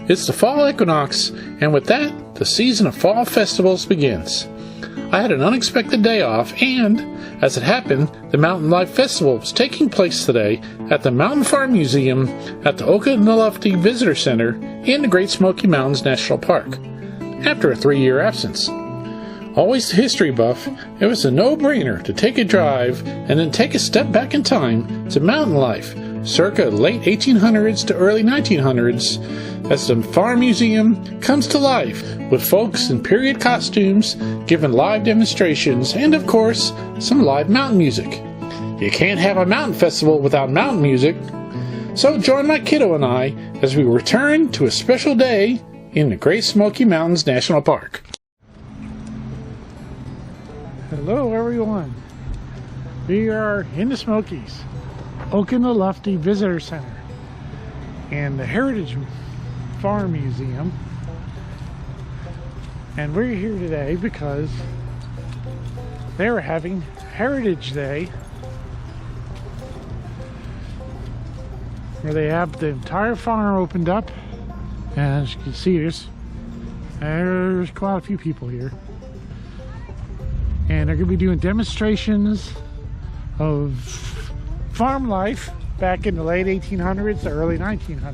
It's the fall equinox, and with that, the season of fall festivals begins. I had an unexpected day off, and, as it happened, the Mountain Life Festival was taking place today at the Mountain Farm Museum at the Okanagan Visitor Center in the Great Smoky Mountains National Park, after a 3-year absence. Always the history buff, it was a no-brainer to take a drive and then take a step back in time to mountain life, circa late 1800s to early 1900s, as the farm museum comes to life with folks in period costumes giving live demonstrations and, of course, some live mountain music. You can't have a mountain festival without mountain music, so join my kiddo and I as we return to a special day in the Great Smoky Mountains National Park. Hello everyone, we are in the Smokies, Okanagan Visitor Center, and the Heritage Farm Museum, and we're here today because they were having Heritage Day, where they have the entire farm opened up, and as you can see, there's quite a few people here. And they're going to be doing demonstrations of farm life back in the late 1800s to early 1900s.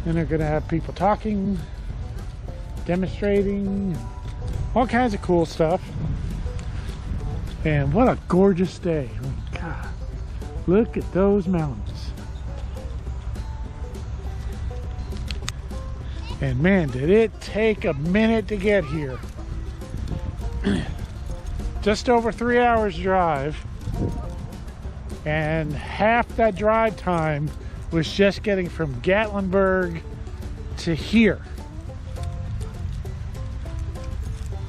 And they're going to have people talking, demonstrating, all kinds of cool stuff. And what a gorgeous day. Oh my God. Look at those mountains. And man, did it take a minute to get here. Just over 3 hours drive, and half that drive time was just getting from Gatlinburg to here.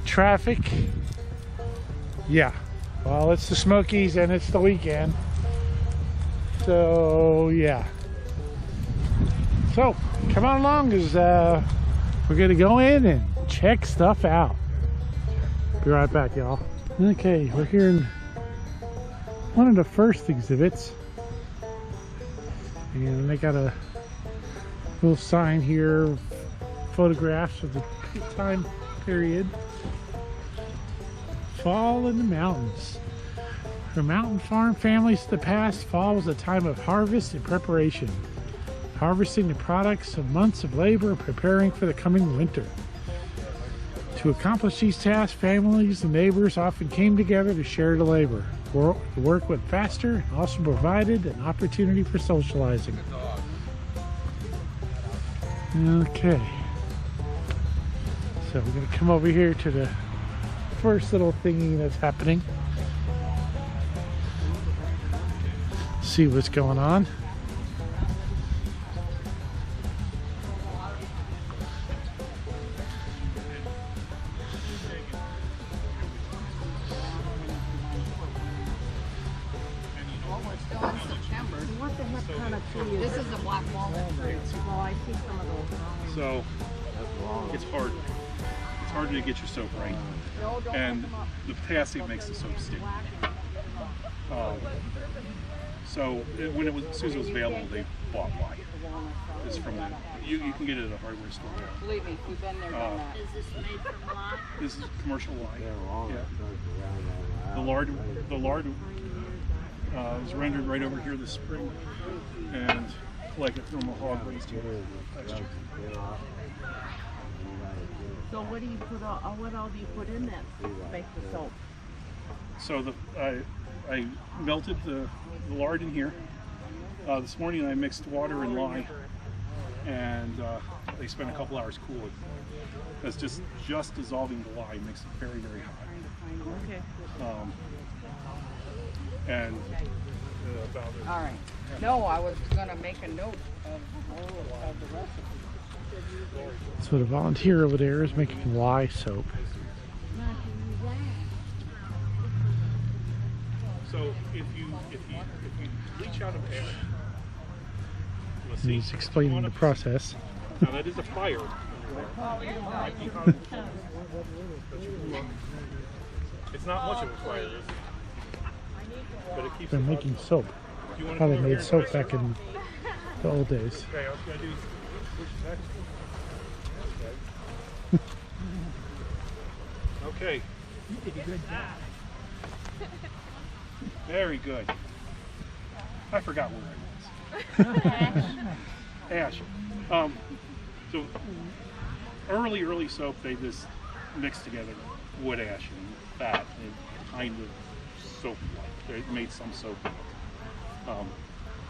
Traffic, yeah, well, it's the Smokies and it's the weekend, so yeah. So come on along, because we're gonna go in and check stuff out. Be right back, y'all. Okay, we're here in one of the first exhibits, and they got a little sign here, photographs of the time period. Fall in the mountains. For mountain farm families of the past, fall was a time of harvest and preparation, harvesting the products of months of labor and preparing for the coming winter. To accomplish these tasks, families and neighbors often came together to share the labor. The work went faster and also provided an opportunity for socializing. Okay. So we're going to come over here to the first little thingy that's happening. See what's going on. This is a black walnut tree. Well, I see some of those. So it's hard. It's hard to get your soap right, and the potassium makes the soap sticky. So when as soon as it was available, they bought lye. It's from the you can get it at a hardware store. Believe me, we've been there, done that. Is this made from lye? This is commercial lye. Yeah. The lard is rendered right over here this spring, and collected from a hog raised here last year. So what do you put what all do you put in that to make the soap? So I melted the lard in here. This morning I mixed water and lye, and they spent a couple hours cooling. That's just dissolving the lye makes it very, very hot. Okay. And All right. No, I was going to make a note of the recipe. So the volunteer over there is making lye soap. so if you bleach out of air, And he's explaining the process. Now that is a fire. It's not much of a fire, but it keeps. They're making soap. How they made soap back in the old days. Okay, all you gotta do is Okay. Very good. I forgot where I was. Ash. So early soap, they just mixed together wood ash and fat and kind of soap-like. They made some soap in it.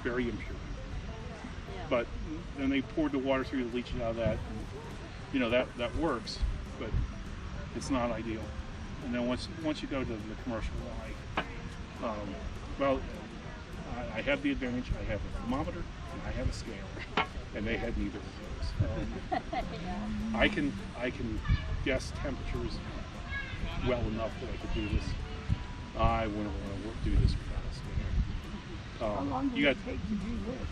Very impure. But then they poured the water through to leach it out of that. And, you know, that works, but it's not ideal. And then once you go to the commercial lye, well, I have the advantage. I have a thermometer and I have a scale, and they had neither of those. I can guess temperatures well enough that I could do this. I wouldn't want to do this without a scale. How long does it take to do this?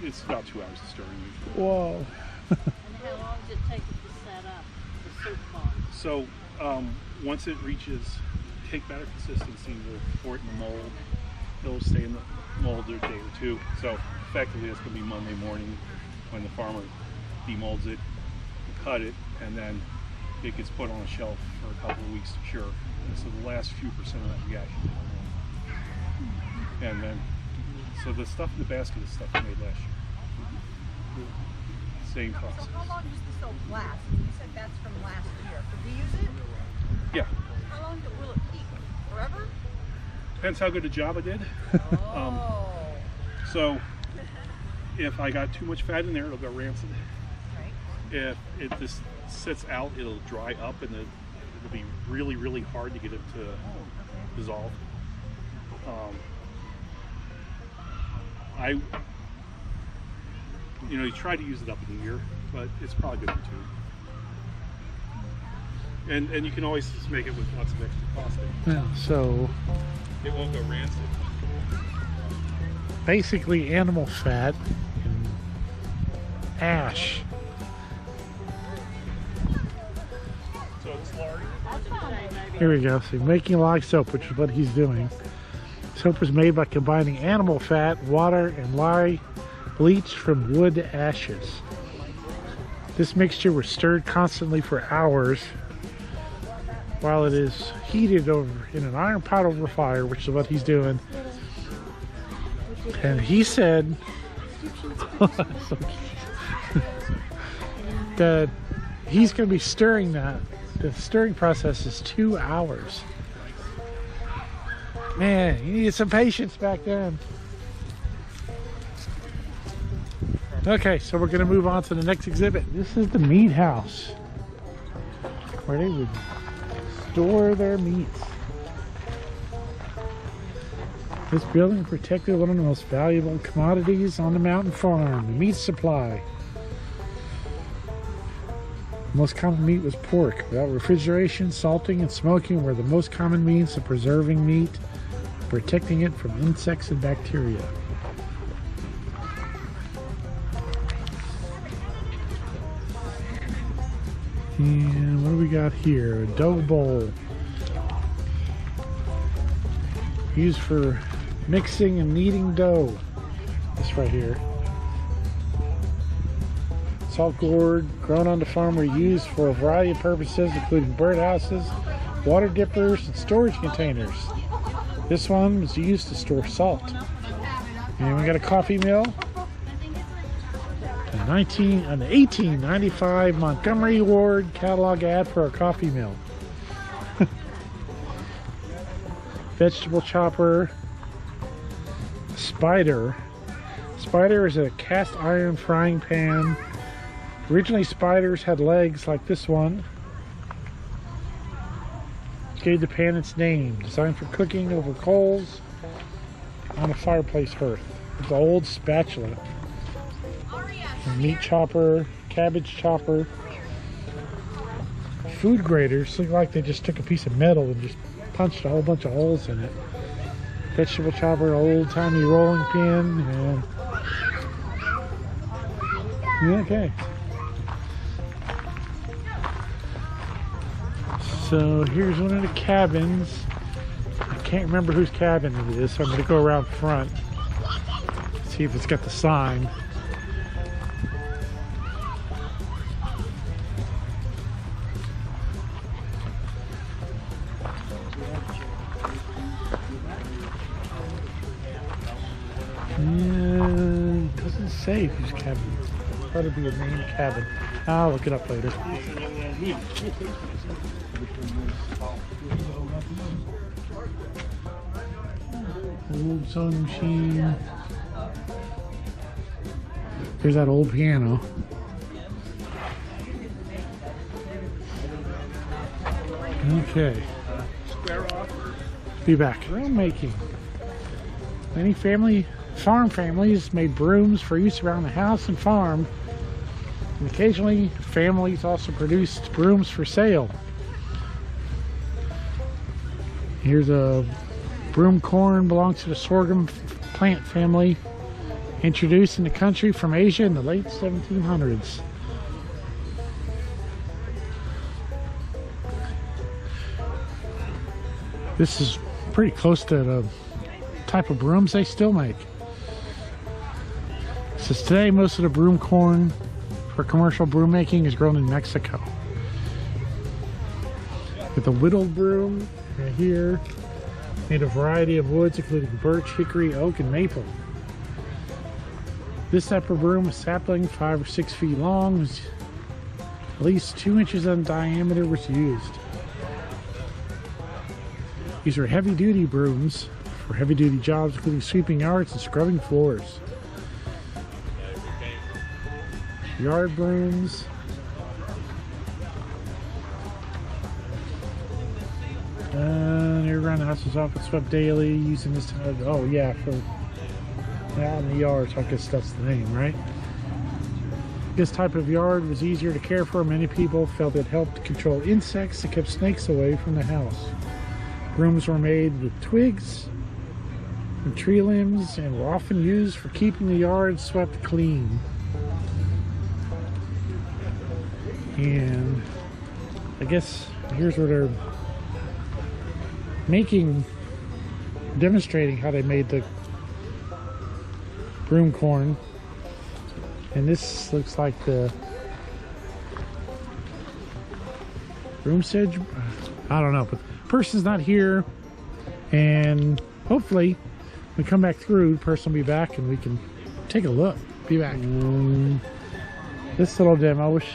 It's about 2 hours of stirring usually. Whoa. And how long does it take it to set up the soup ball? So once it reaches cake batter consistency, we'll pour it in the mold. It'll stay in the mold a day or two. So effectively, it's going to be Monday morning when the farmer demolds it, cut it, and then it gets put on a shelf for a couple of weeks to cure. And so the last few percent of that reaction. And then, so the stuff in the basket is stuff we made last year. Same process. So how long does the soap last? You said that's from last year. Could we use it? Yeah. How long will it keep? Forever? Depends how good a job I did. Oh. So if I got too much fat in there, it'll go rancid. Right. If it just sits out, it'll dry up and it'll be really, really hard to get it to dissolve. You try to use it up in the year, but it's probably good for 2. And you can always just make it with lots of extra caustic. Yeah, so It won't go rancid. basically animal fat and ash. So it's Laurie. Here we go. So making lye soap, which is what he's doing. Soap is made by combining animal fat, water, and lye bleached from wood ashes. This mixture was stirred constantly for hours while it is heated over in an iron pot over fire, which is what he's doing. And he said that he's going to be stirring that. The stirring process is 2 hours. Man, you needed some patience back then. Okay, so we're going to move on to the next exhibit. This is the meat house, where they would store their meats. This building protected one of the most valuable commodities on the mountain farm, the meat supply. The most common meat was pork. Without refrigeration, salting, and smoking were the most common means of preserving meat, protecting it from insects and bacteria. And what do we got here? A dough bowl. Used for mixing and kneading dough. This right here. Salt gourd grown on the farm were used for a variety of purposes, including birdhouses, water dippers, and storage containers. This one was used to store salt. And we got a coffee mill. An 1895 Montgomery Ward catalog ad for a coffee mill. Vegetable chopper. Spider. Spider is a cast iron frying pan. Originally, spiders had legs like this one, which gave the pan its name. Designed for cooking over coals on a fireplace hearth. It's an old spatula. A meat chopper, cabbage chopper. Food graters look like they just took a piece of metal and just punched a whole bunch of holes in it. Vegetable chopper, old-timey rolling pin, and okay. So here's one of the cabins. I can't remember whose cabin it is, so I'm going to go around front, see if it's got the sign. say whose cabin. That'll be a main cabin. I'll look it up later. Old sewing machine. There's that old piano. Okay. Be back. Broom making. Many farm families made brooms for use around the house and farm. And occasionally, families also produced brooms for sale. Here's a broom corn, belongs to the sorghum plant family, introduced in the country from Asia in the late 1700s. This is pretty close to the type of brooms they still make. It says today most of the broom corn for commercial broom making is grown in Mexico. With a whittled broom right here, made a variety of woods including birch, hickory, oak, and maple. This type of broom, a sapling 5 or 6 feet long, was at least 2 inches in diameter, was used. These are heavy-duty brooms for heavy-duty jobs, including sweeping yards and scrubbing floors. Yard brooms. They're around the house is often swept daily, using this time. Oh yeah, for out in the yard. So I guess that's the name, right? This type of yard was easier to care for. Many people felt it helped control insects that kept snakes away from the house. Brooms were made with twigs and tree limbs and were often used for keeping the yard swept clean. And I guess here's where they're demonstrating how they made the broom corn. And this looks like the broom sedge. I don't know, but the person's not here, and hopefully when we come back through, the person will be back and we can take a look. Be back. This little demo, which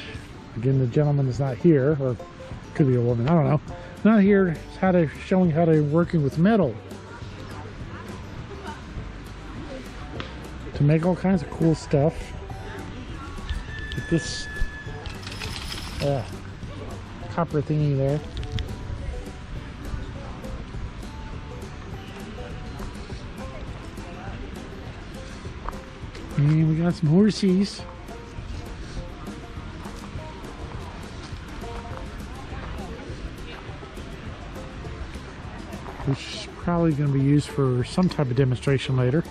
again the gentleman is not here, or could be a woman, I don't know. Not here, showing how they're working with metal to make all kinds of cool stuff. With this copper thingy there. And we got some horsies. Which is probably going to be used for some type of demonstration later.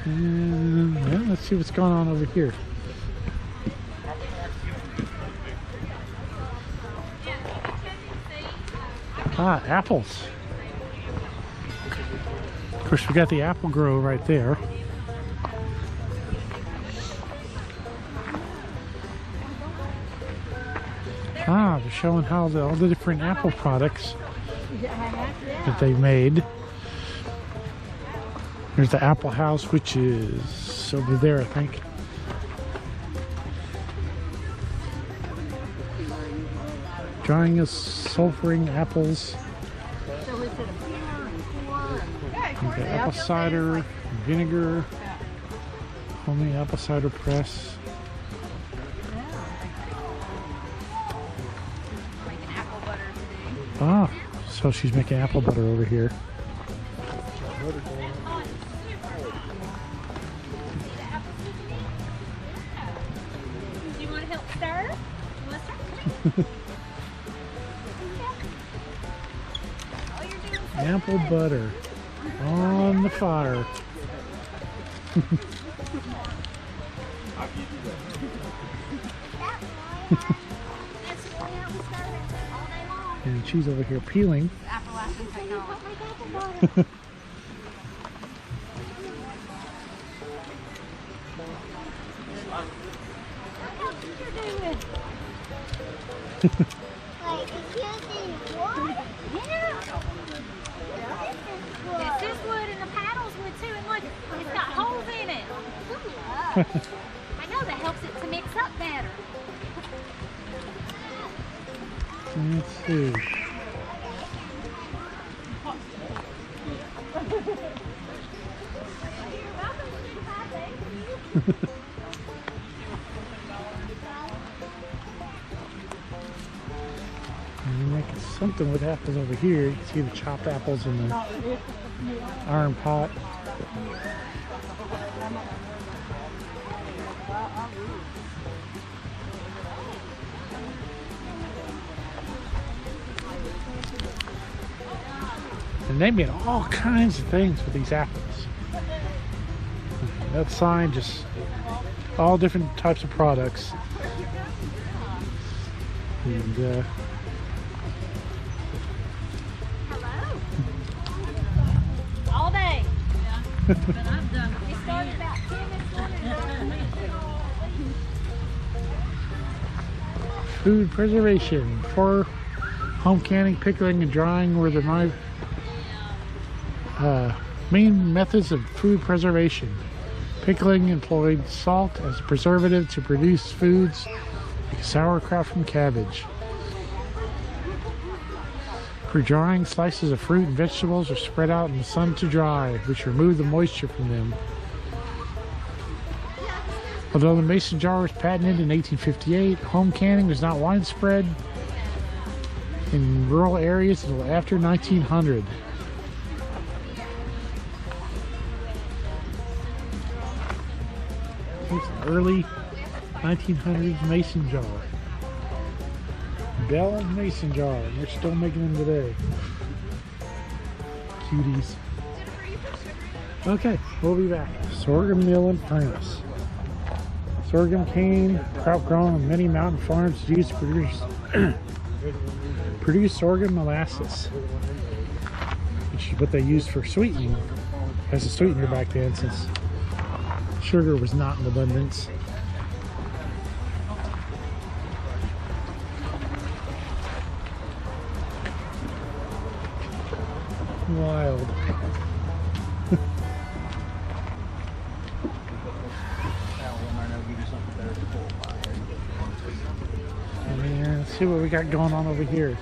And well, let's see what's going on over here. Ah, apples. Of course, we got the apple grove right there. Ah, they're showing how all the different apple products that they made. There's the apple house, which is over there, I think. Drying of sulfuring apples. You've got apple cider, vinegar, homemade apple cider press. Ah, so she's making apple butter over here. Do you want to help stir? You want to stir? Apple butter on the fire. And she's over here peeling. Appalachian technology. Yes, this wood and the paddles wood too, and look, it's got holes in it. I know that helps it to mix up better. Let's see. You're making something with apples over here. You can see the chopped apples in the iron pot. And they made all kinds of things with these apples. That sign, just all different types of products. And Hello. All day. But I'm done. It started about 10 this morning. food preservation for home canning, pickling, and drying were the main methods of food preservation. Pickling employed salt as a preservative to produce foods like sauerkraut from cabbage. For drying, slices of fruit and vegetables are spread out in the sun to dry, which removed the moisture from them. Although the mason jar was patented in 1858, home canning was not widespread in rural areas until after 1900. It's an early 1900s mason jar. Bell mason jar. They're still making them today. Cuties. Okay, we'll be back. Sorghum mill and furnace. Sorghum cane, crop grown on many mountain farms, used to produce sorghum molasses, which is what they used for sweetening as a sweetener back then, since sugar was not in abundance. Wild. And let's see what we got going on over here.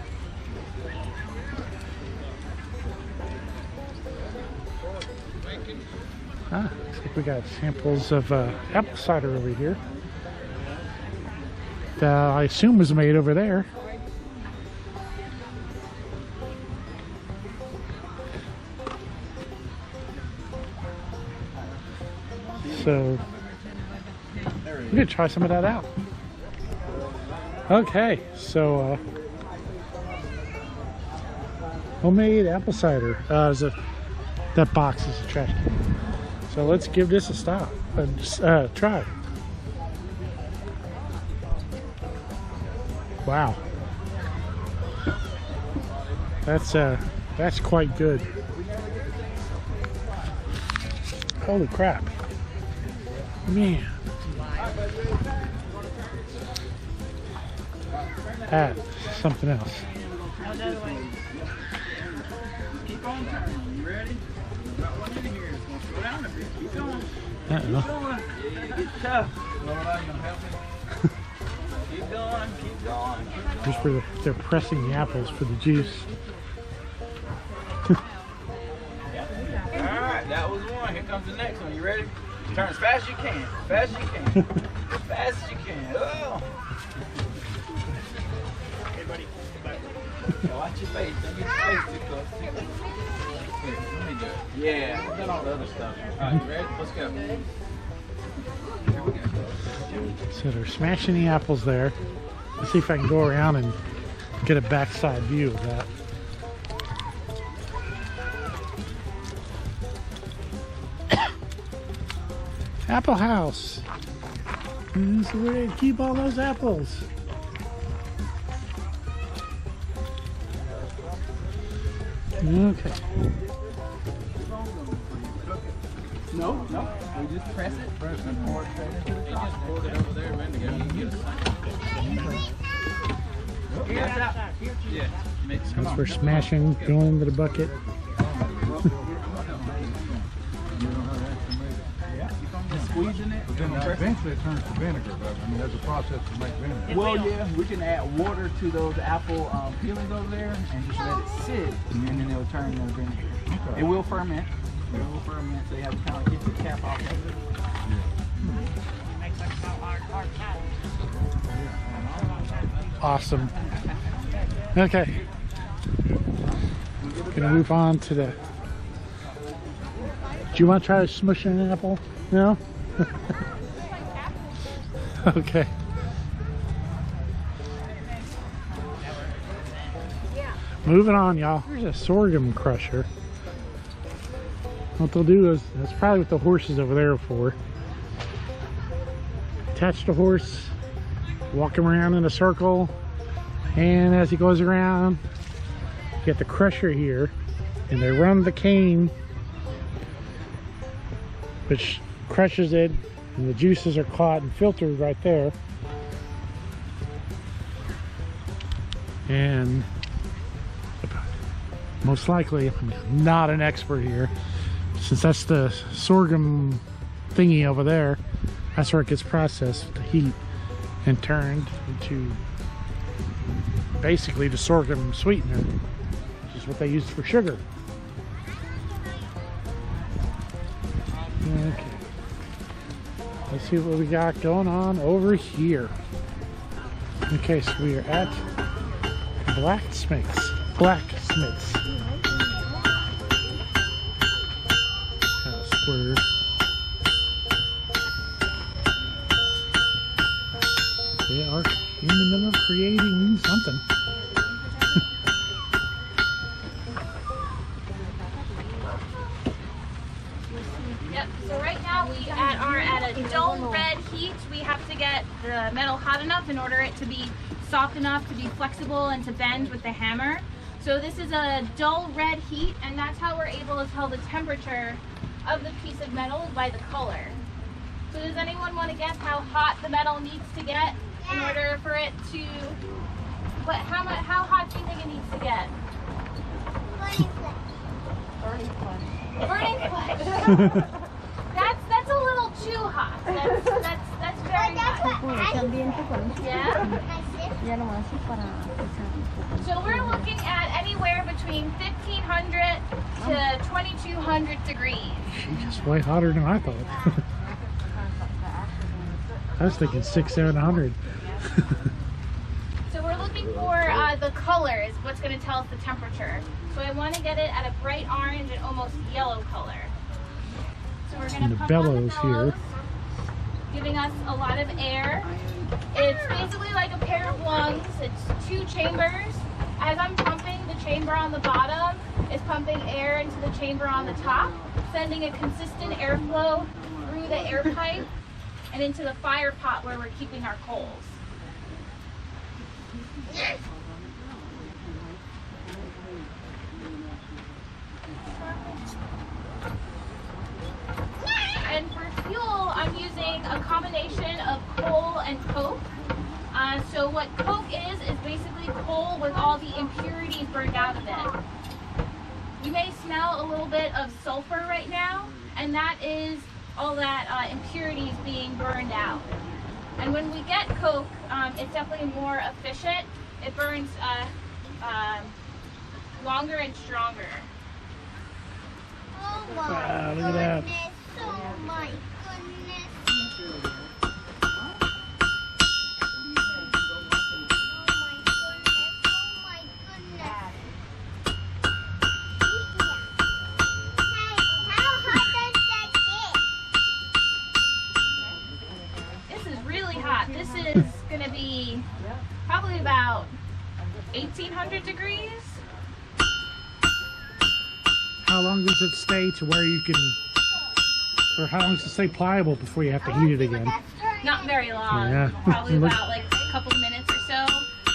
Looks like we got samples of apple cider over here. That I assume was made over there. So we're gonna try some of that out. Okay, so homemade apple cider. That box is a trash can. So let's give this a stop and just try. Wow, that's quite good. Holy crap, man! That's something else. Keep on turning. You ready? Got one in here. It's going to slow down a bit. Keep going. Uh-oh. Keep going. Yeah, it gets tough. Lord, are you going to help me? Keep going. Keep going. Keep going. Just for they're pressing the apples for the juice. Alright, that was one. Here comes the next one. You ready? Turn as fast as you can. As fast as you can. As fast as you can. Oh. Hey, buddy. Come back. Watch your face. Don't get your face too close. Here, let me do it. Yeah, I've done all the other stuff. Alright, you ready? Let's go. Here we go. So they're smashing the apples there. Let's see if I can go around and get a backside view of that. Apple house. This is where they keep all those apples. Okay. No. We just press it. Press and pour it straight into the top. Just pour it over there, man. You can get a sign. Yeah. Yeah. mix. Come As on. we're smashing, going into the bucket. Squeezing it. But then eventually it turns to vinegar, but I mean, there's a process to make vinegar. Well, yeah, we can add water to those apple peelings over there and just let it sit, and then it'll turn into vinegar. Okay. It will ferment. It will ferment, so you have to kind of get the cap off of it. Makes like our cat. Awesome. Okay. Gonna move on to the. Do you want to try smushing an apple? No? Okay. Moving on, y'all. Here's a sorghum crusher. What they'll do is, that's probably what the horse is over there for. Attach the horse, walk him around in a circle, and as he goes around, you get the crusher here, and they run the cane, which crushes it, and the juices are caught and filtered right there. And most likely, I'm not an expert here, since that's the sorghum thingy over there, that's where it gets processed with the heat and turned into basically the sorghum sweetener, which is what they use for sugar. Okay. Let's see what we got going on over here. Okay, so we are at Blacksmiths. House where they are in the middle of creating something. Yep, so right now we are at a dull red heat. We have to get the metal hot enough in order it to be soft enough to be flexible and to bend with the hammer. So this is a dull red heat, and that's how we're able to tell the temperature of the piece of metal by the color. So does anyone want to guess how hot the metal needs to get in order for it to, how hot do you think it needs to get? Burning flesh. That's a little too hot. That's very hot. Yeah? So we're looking at anywhere between 1,500 to 2,200 degrees. She's way hotter than I thought. I was thinking 600-700. So we're looking for the color is what's going to tell us the temperature. So I want to get it at a bright orange and almost yellow color. So we're going to pump on the bellows, giving us a lot of air. It's basically like a pair of lungs. It's 2 chambers. As I'm pumping, the chamber on the bottom is pumping air into the chamber on the top, sending a consistent airflow through the air pipe and into the fire pot where we're keeping our coals. And for fuel, I'm using a combination of coal and coke. So what coke is basically coal with all the impurities burned out of it. You may smell a little bit of sulfur right now, and that is all that impurities being burned out. And when we get coke, it's definitely more efficient. It burns longer and stronger. Oh my Wow, look at that. goodness. Oh my goodness. This is going to be probably about 1,800 degrees. How long does it stay to where you can, or how long does it stay pliable before you have to heat it again? Not very long, Yeah. probably about like a couple of minutes or so.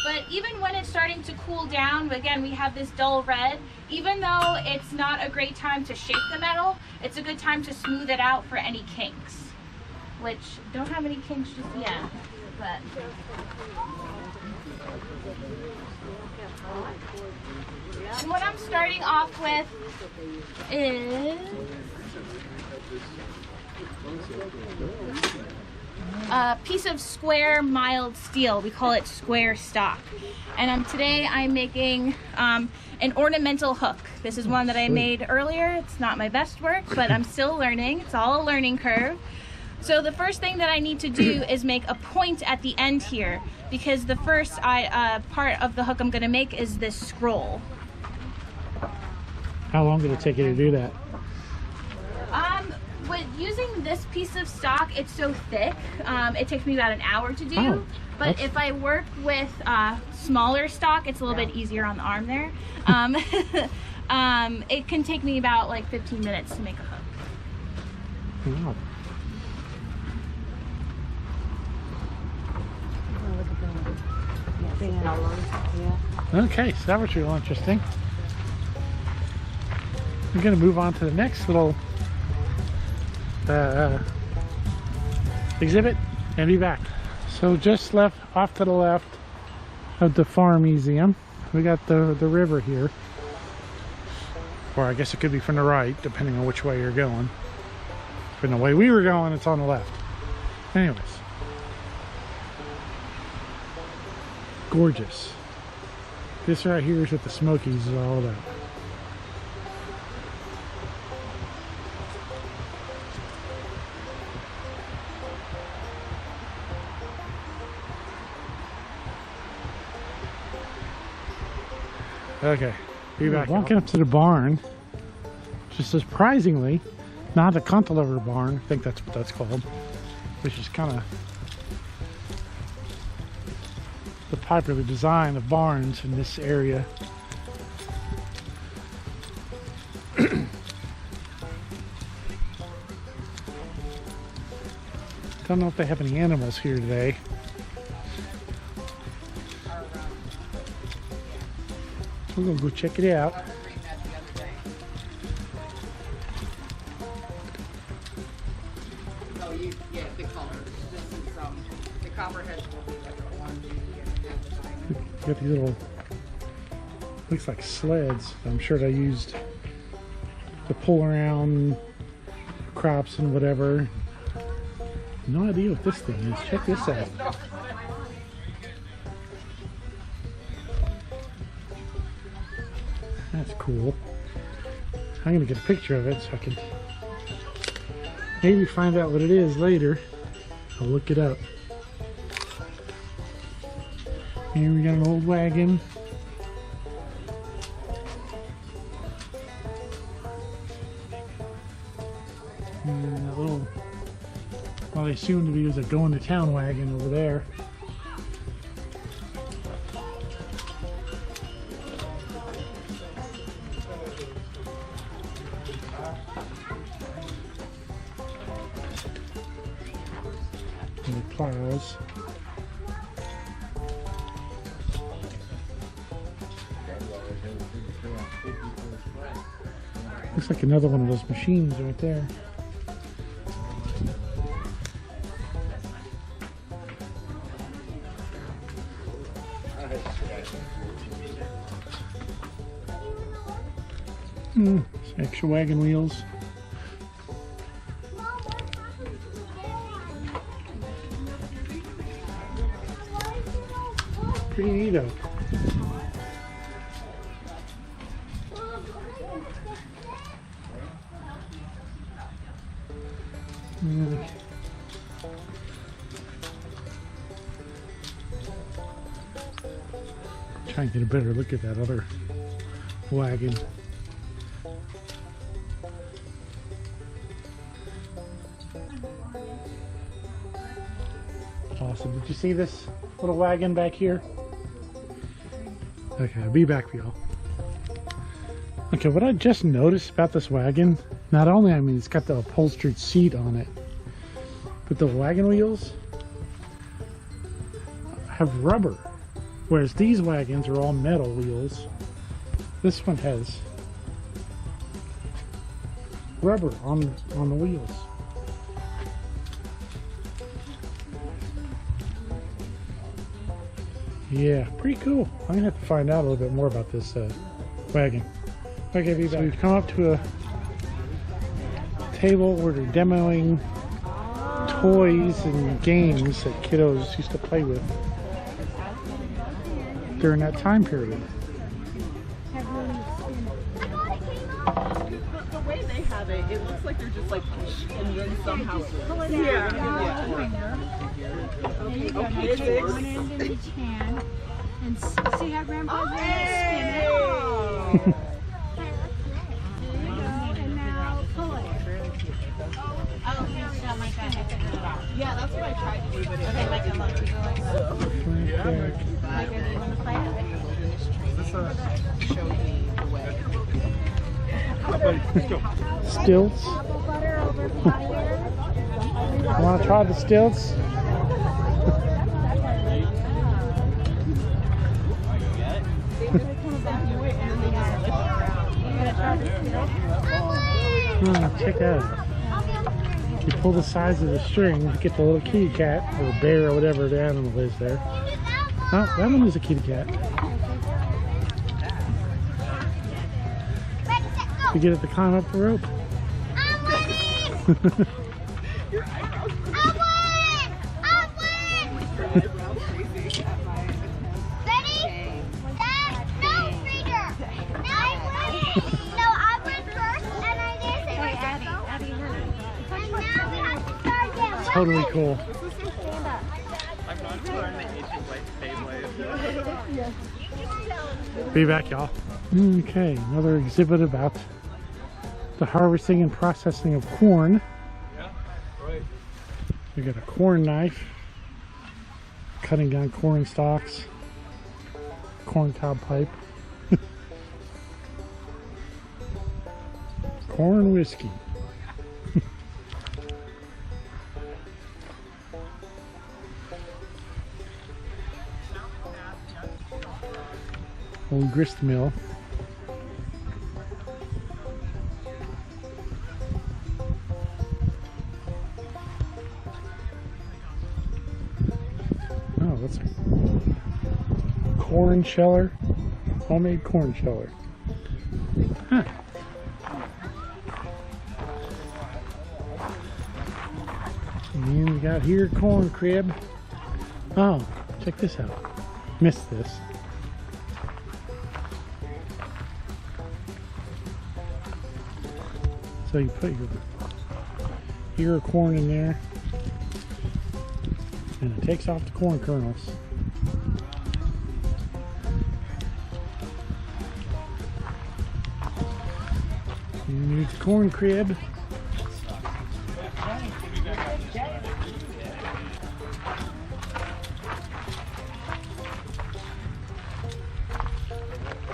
But even when it's starting to cool down, again, we have this dull red. Even though it's not a great time to shape the metal, it's a good time to smooth it out for any kinks. Which don't have any kinks just yet, but And what I'm starting off with is a piece of square mild steel. We call it square stock. And today I'm making an ornamental hook. This is one that I made earlier. It's not my best work, but I'm still learning. It's all a learning curve. So the first thing that I need to do is make a point at the end here, because the first part of the hook I'm going to make is this scroll. How long did it take you to do that? With using this piece of stock, it's so thick, it takes me about an hour to do. Oh, but if I work with smaller stock, it's a little bit easier on the arm there. It can take me about like 15 minutes to make a hook. Wow. Okay, so that was real interesting. We're going to move on to the next little exhibit and be back. So just left off to the left of the farm museum, we got the river here. Or I guess it could be from the right, depending on which way you're going. From the way we were going, it's on the left. Anyways. Gorgeous. This right here is what the Smokys is all about. Okay, be back. Walking up to the barn, just surprisingly, not a cantilever barn, I think that's what that's called, which is kind of the popular design of barns in this area. Don't know if they have any animals here today. We're gonna go check it out. Oh, yeah, the color. This is the copperhead will be like one. You got these little, looks like sleds. I'm sure they used to pull around crops and whatever. No idea what this thing is. Check this out. That's cool. I'm gonna get a picture of it so I can maybe find out what it is later. I'll look it up. Here we got an old wagon. And that little, well, they soon to be was a going to town wagon over there. And the plows. Looks like another one of those machines right there. Some extra wagon wheels. Pretty neato. Try and get a better look at that other wagon. Awesome. Did you see this little wagon back here? Okay, I'll be back for y'all. Okay, what I just noticed about this wagon, not only, I mean, it's got the upholstered seat on it, but the wagon wheels have rubber. Whereas these wagons are all metal wheels. This one has rubber on the wheels. Yeah, pretty cool. I'm gonna have to find out a little bit more about this wagon. Okay, so we've come up to a table where they're demoing toys and games that kiddos used to play with during that time period. The way they have it, it looks like they're just like, and then somehow. Okay, take one end in each hand. And see how Grandpa's spin it? There you go. And now pull it. Yeah, that's what I tried to do, but it Okay, Makin, look, you go like that. Makin, do you want to play it? showed me the way. Let's go. Stilts. Apple butter over fire. Want to try the stilts? Check that out. You pull the sides of the string, you get the little kitty cat or bear or whatever the animal is there. Oh, that one is a kitty cat. You get it to climb up the rope. Totally cool. Be back, y'all. Okay, another exhibit about the harvesting and processing of corn. We got a corn knife, cutting down corn stalks, corn cob pipe, corn whiskey. Old grist mill. Oh, that's a corn sheller. Homemade corn sheller. Huh. And we got here corn crib. Oh, check this out. Missed this. So you put your ear of corn in there, and it takes off the corn kernels. You need the corn crib.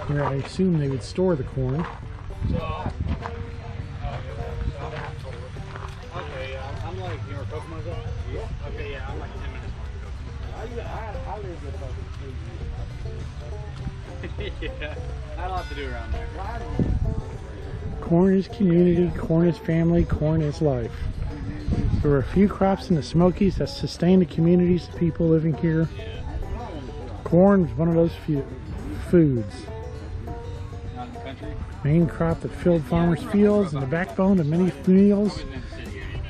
Where I assume they would store the corn. Yeah, not a lot to do around there. Corn is community, corn is family, corn is life. There are a few crops in the Smokies that sustain the communities of people living here. Corn is one of those few foods. Not in the country. Main crop that filled farmers' fields and the backbone of many meals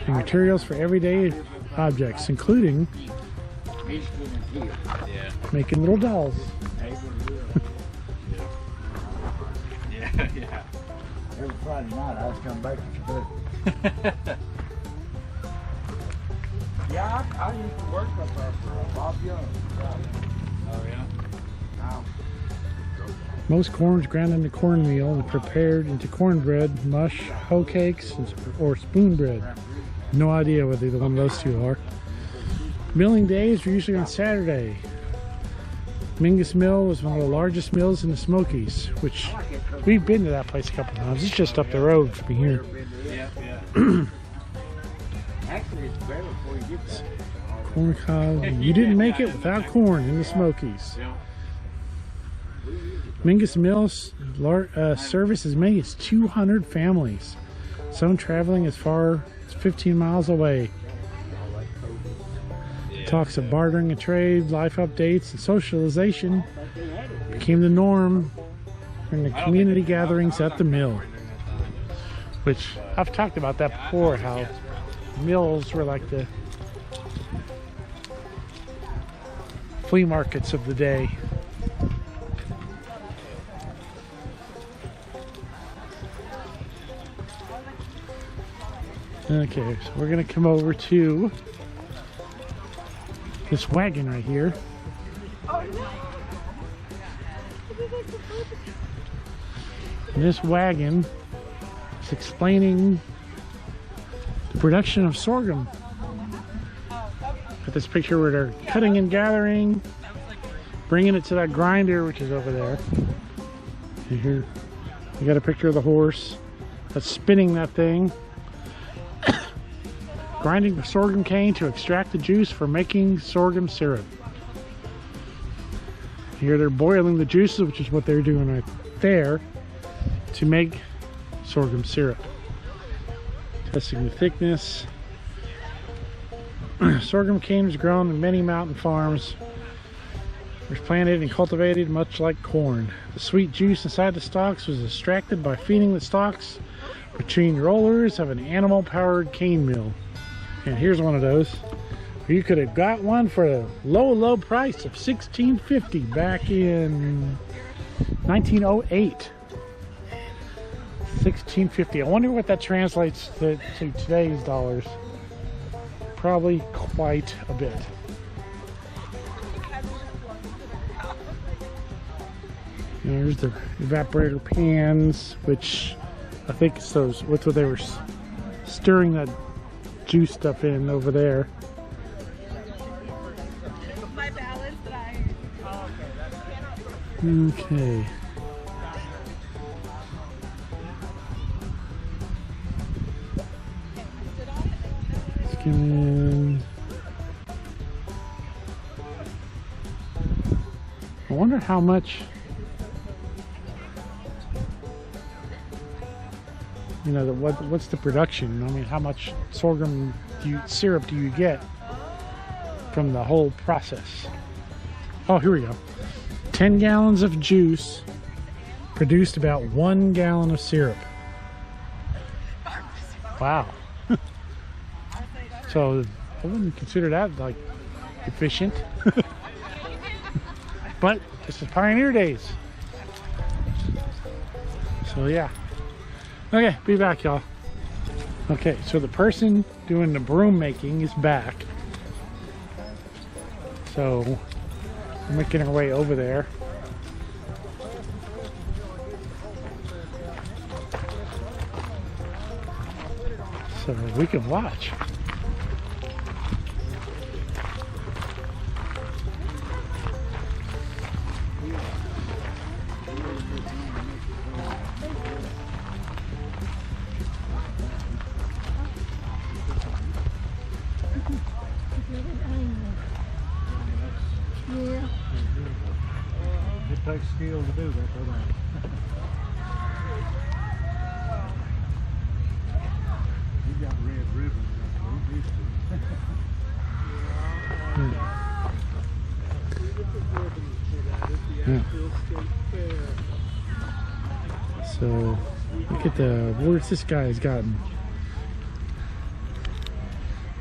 and materials for everyday objects, including making little dolls. Yeah. Every Friday night I was coming back to bed. Yeah, I used to work up there for Bob Young. Oh yeah. Most corn is ground into cornmeal and prepared into cornbread, mush, hoe cakes, or spoon bread. No idea what either one of those two are. Milling days are usually on Saturday. Mingus Mill was one of the largest mills in the Smokies, which we've been to that place a couple times. It's just up the road from here. Yeah. Actually, it's better before you get there. Corn cob. You didn't make it without corn in the Smokies. Mingus Mills service as many as 200 families, some traveling as far as 15 miles away. The Talks of bartering and trade, life updates, and socialization became the norm in the community gatherings at the mill. Which, I've talked about that before, how mills were like the flea markets of the day. Okay, so we're gonna come over to this wagon right here. And this wagon is explaining the production of sorghum. Got this picture where they're cutting and gathering, bringing it to that grinder, which is over there. And here, you got a picture of the horse that's spinning that thing. Grinding the sorghum cane to extract the juice for making sorghum syrup. Here they're boiling the juices, which is what they're doing right there, to make sorghum syrup. Testing the thickness. Sorghum cane is grown in many mountain farms. It was planted and cultivated much like corn. The sweet juice inside the stalks was extracted by feeding the stalks between rollers of an animal-powered cane mill. And here's one of those. You could have got one for a low price of $16.50 back in 1908. $16.50. I wonder what that translates to today's dollars. Probably quite a bit. There's the evaporator pans, which I think it's those. What's what they were stirring that juice stuff in over there. Okay. Let's get in. I wonder how much, you know, what's the production? I mean, how much sorghum syrup do you get from the whole process? Oh, here we go. 10 gallons of juice produced about 1 gallon of syrup. Wow. So I wouldn't consider that like efficient. But this is pioneer days. So yeah. Okay, be back, y'all. Okay, so the person doing the broom making is back. So we're making our way over there. So we can watch. It takes skill to do that, doesn't it? You got red ribbons, that's what we used to. So look at the words this guy has gotten.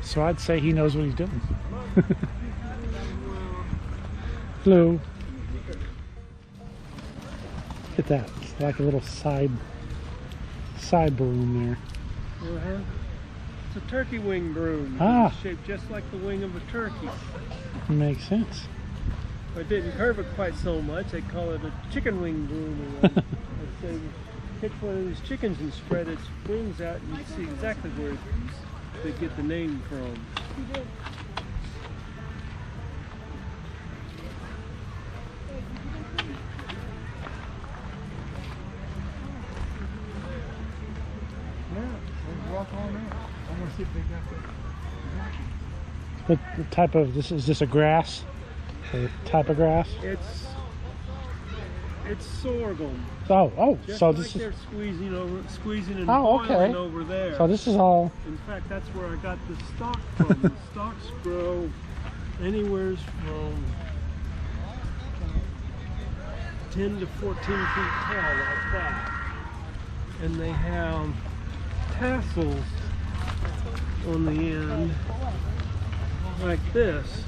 So I'd say he knows what he's doing. Hello. Look at that. It's like a little side broom there. It's a turkey wing broom. Ah. It's shaped just like the wing of a turkey. Makes sense. If it didn't curve it quite so much, they call it a chicken wing broom. If they pick one of these chickens and spread its wings out, you can see exactly where they get the name from. What type of is this a grass? Or type of grass? It's sorghum. Oh, just so like this they're is squeezing and oh, boiling okay. over there. So this is all. In fact, that's where I got the stock from. The stalks grow anywhere from 10 to 14 feet tall like that. And they have tassels on the end like this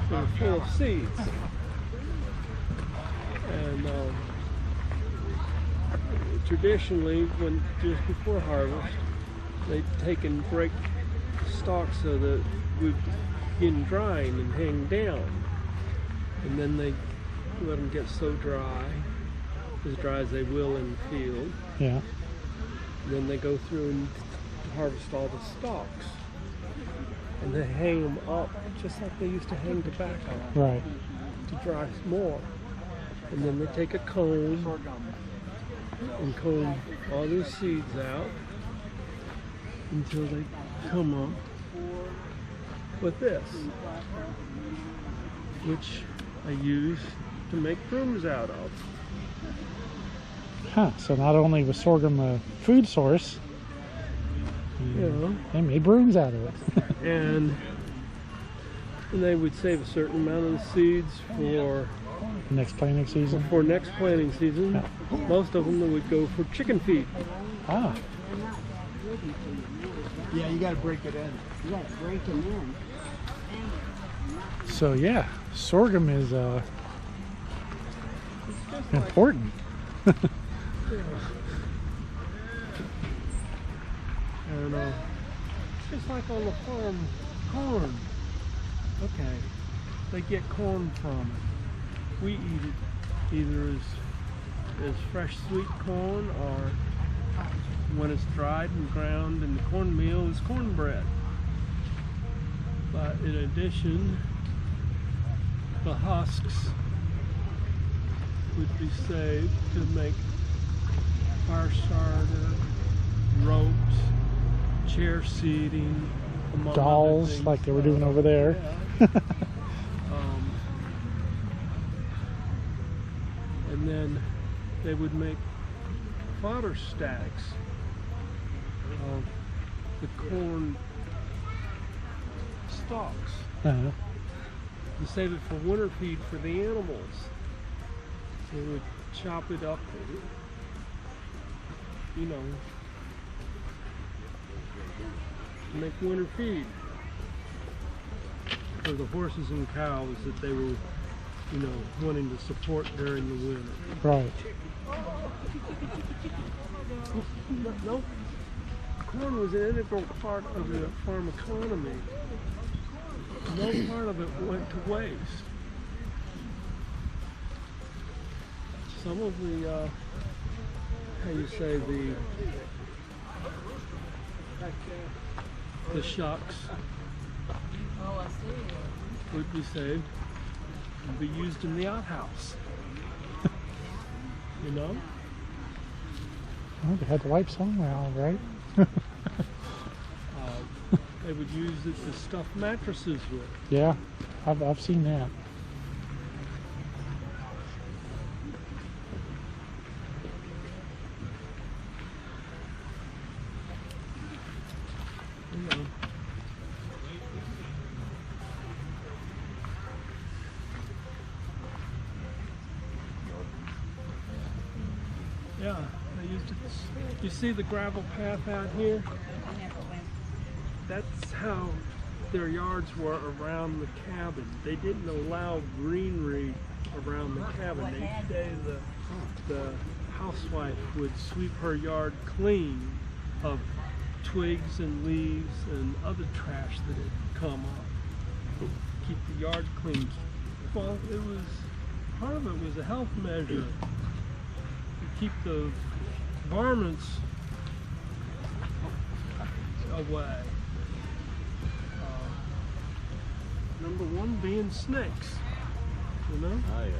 that are full of seeds. And traditionally, when just before harvest, they take and break stalks so that we begin drying and hang down. And then they let them get so dry as they will in the field. Yeah. And then they go through and harvest all the stalks. And they hang them up just like they used to hang tobacco. Right. To dry more. And then they take a comb and comb all those seeds out until they come up with this, which I use to make brooms out of. Huh, so not only was sorghum a food source, Yeah. they made brooms out of it. And they would save a certain amount of the seeds for Next planting season. for next planting season. Yeah. Most of them would go for chicken feed. Ah, Yeah, you gotta break it in. You gotta break them in. so yeah, sorghum is important. And just like on the farm, corn. Okay, they get corn from it. We eat it either as fresh sweet corn or when it's dried and ground, and the cornmeal is cornbread. But in addition, the husks would be saved to make fire starter, ropes, chair seating, among other Dolls, things. like they were doing over there. Yeah. And then they would make fodder stacks of the corn stalks Uh-huh. and save it for winter feed for the animals. They would chop it up, you know, to make winter feed for the horses and cows that they were, you know, wanting to support during the winter. Right. No, corn was an integral part of the farm economy. No part of it went to waste. Some of the, how you say, the shucks would be saved and be used in the outhouse. You know? Well, they had to wipe somewhere, all right. They would use it to stuff mattresses with. Yeah, I've seen that. You know. Yeah, they used it. You see the gravel path out here? That's how their yards were around the cabin. They didn't allow greenery around the cabin. Each day the housewife would sweep her yard clean of twigs and leaves and other trash that had come up. Keep the yard clean. Well, it was, part of it was a health measure. To keep the varmints away. Number one being snakes, you know? Oh yeah.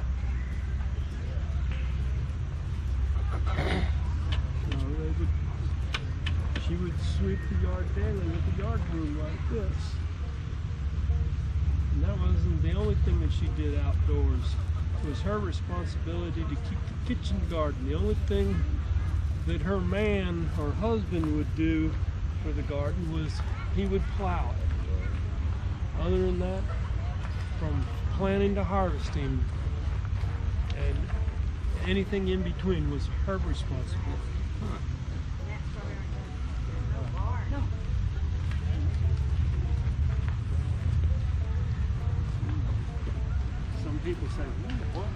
So she would sweep the yard daily with the yard broom like this. And that wasn't the only thing that she did outdoors. It was her responsibility to keep the kitchen garden. The only thing that her man or husband would do for the garden was he would plow it. Other than that, from planting to harvesting, and anything in between was her responsibility. Some people say, "What?"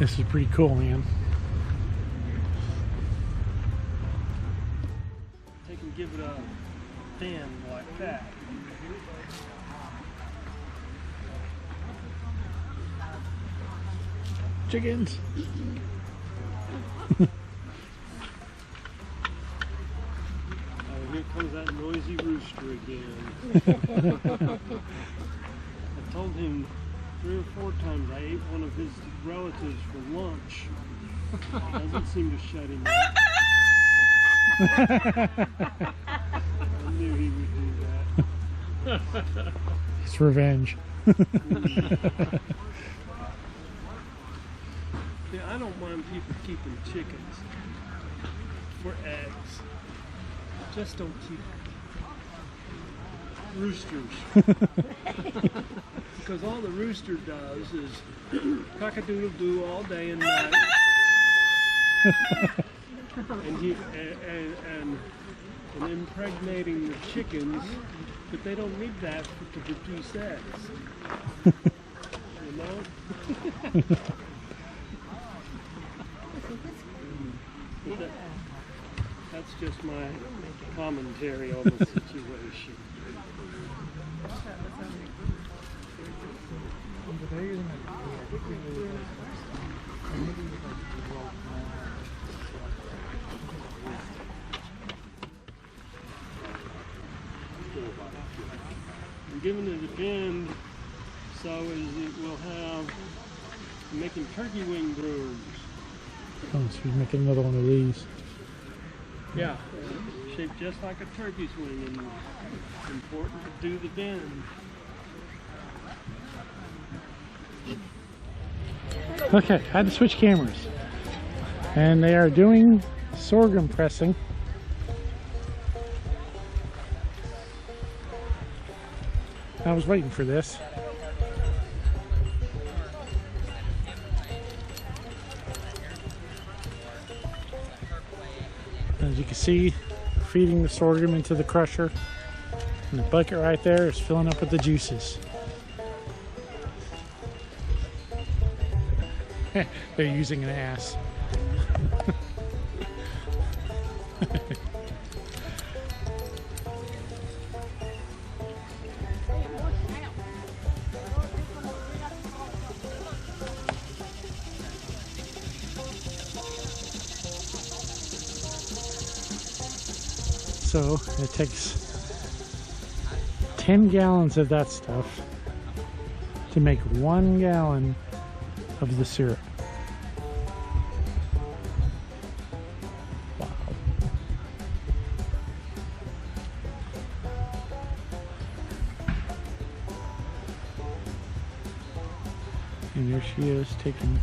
This is pretty cool, man. Take and give it a bend like that. Chickens. Oh, here comes that noisy rooster again. I told him 3 or 4 times I ate one of his relatives for lunch. Doesn't seem to shut him up. I knew he would do that. It's revenge. See, I don't mind people keeping chickens for eggs. Just don't keep roosters. Because all the rooster does is cock-a-doodle-doo all day and night. and impregnating the chickens, but they don't need that to produce eggs. You know? That's just my commentary on the situation. I'm giving it a bend so as it will have, making turkey wing grooves. Oh, so he's making another one of these. Yeah, shaped just like a turkey's wing, and it's important to do the bend. Okay, I had to switch cameras. And they are doing sorghum pressing. I was waiting for this. As you can see, feeding the sorghum into the crusher. And the bucket right there is filling up with the juices. They're using an ass. So it takes 10 gallons of that stuff to make 1 gallon of the syrup. Wow. And there she is taking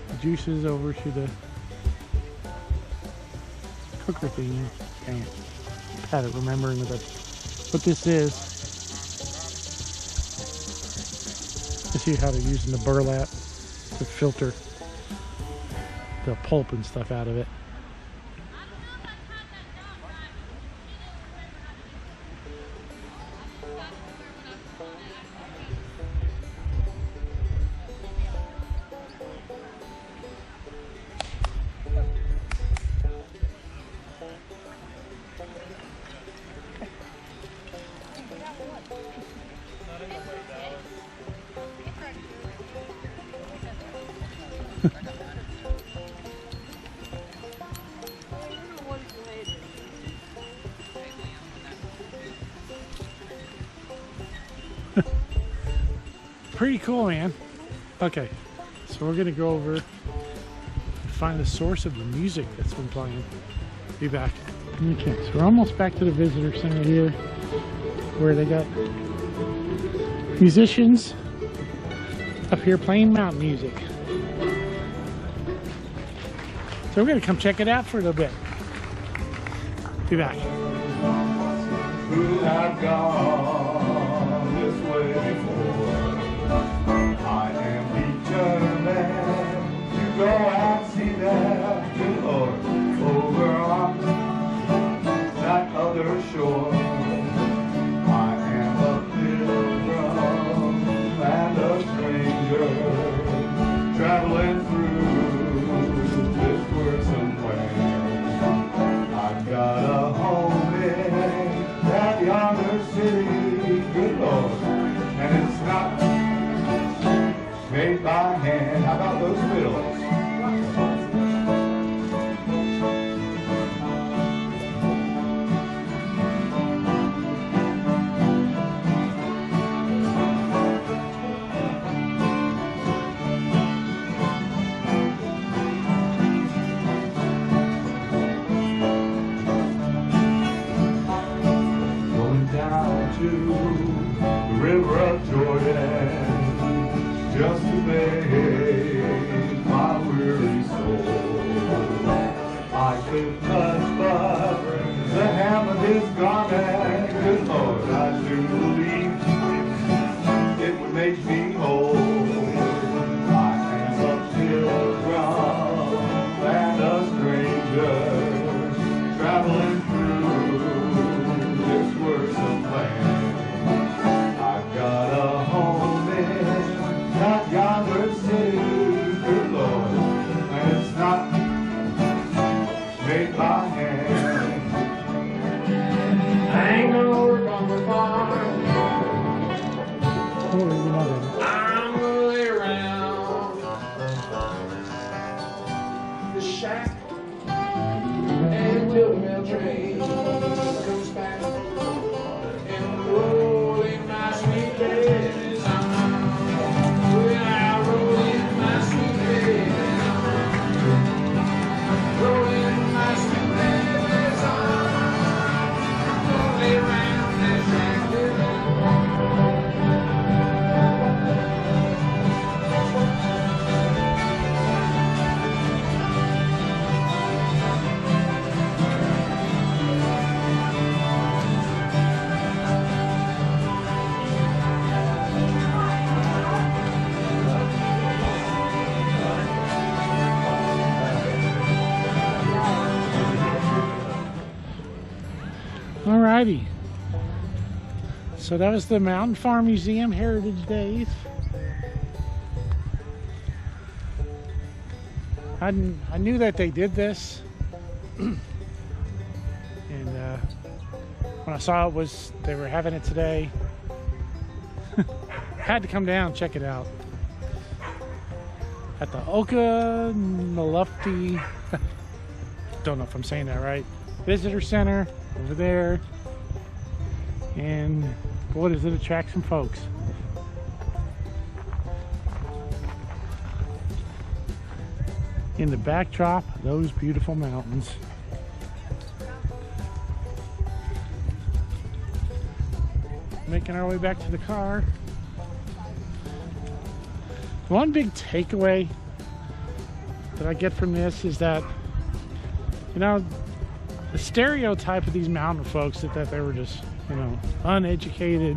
the juices over to the cooker thing. Dang it. Had it remembering what this is. To see how they're using the burlap to filter the pulp and stuff out of it. Pretty cool, man. Okay, so we're gonna go over and find the source of the music that's been playing. Be back. Okay, so we're almost back to the visitor center here, where they got musicians up here playing mountain music. So we're going to come check it out for a little bit. Be back. Who have gone this way before? I am determined to go and see that good Lord over on that other shore. I am a pilgrim and a stranger, traveling through this world somewhere. I've got a home in that yonder city, good Lord, and it's not made by hand. How about those fiddles? To the river of Jordan, just to bathe my weary soul. I could touch but the hem of his garment, good Lord, I do believe it would make me whole. I am a pilgrim and a stranger, traveling through this worrisome land. I've got a home in that yonder city, good Lord, and it's not made by hand. I ain't gonna work on the farm. I'm gonna lay around the shack until the mail train comes back and roll in my sweet baby song. When I roll in my sweet baby song, roll in my sweet baby song, gonna lay around that shack till Alrighty. So that was the Mountain Farm Museum Heritage Days. I knew that they did this. And when I saw it was they were having it today, had to come down and check it out. At the Okanalufti, don't know if I'm saying that right, Visitor Center over there. And boy, does it attract some folks. In the backdrop, those beautiful mountains. Making our way back to the car. One big takeaway that I get from this is that, you know, the stereotype of these mountain folks that they were just, you know, uneducated,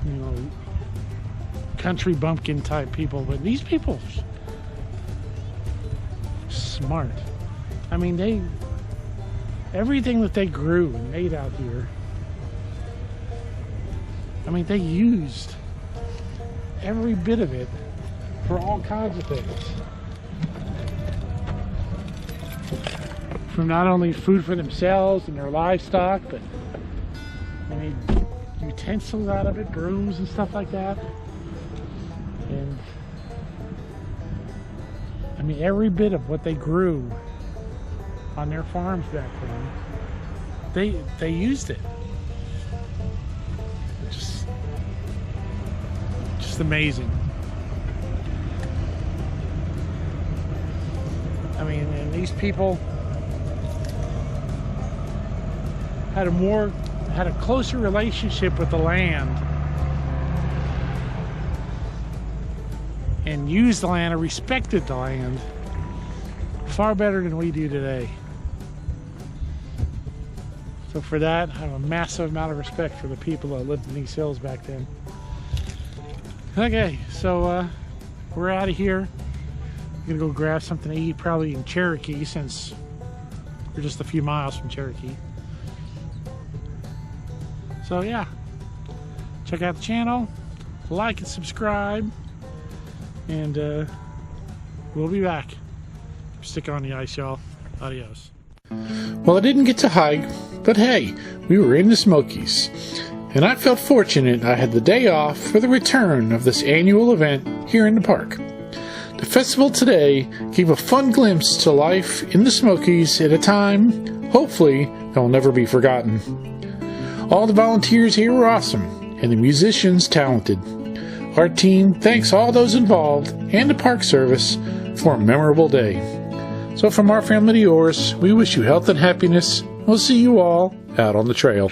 you know, country bumpkin type people, but these people smart. I mean, everything that they grew and made out here, I mean, they used every bit of it for all kinds of things. From not only food for themselves and their livestock, but they made utensils out of it, brooms and stuff like that. And I mean, every bit of what they grew on their farms back then, they used it. Just amazing. I mean, and these people had a closer relationship with the land and used the land or respected the land far better than we do today. So for that, I have a massive amount of respect for the people that lived in these hills back then. Okay, so we're out of here. I'm gonna go grab something to eat, probably in Cherokee, since we're just a few miles from Cherokee. So yeah, check out the channel, like and subscribe, and we'll be back. Stick on the ice, y'all. Adios. Well, I didn't get to hike, but hey, we were in the Smokies, and I felt fortunate I had the day off for the return of this annual event here in the park. The festival today gave a fun glimpse to life in the Smokies at a time, hopefully, that will never be forgotten. All the volunteers here were awesome, and the musicians talented. Our team thanks all those involved and the Park Service for a memorable day. So from our family to yours, we wish you health and happiness. We'll see you all out on the trail.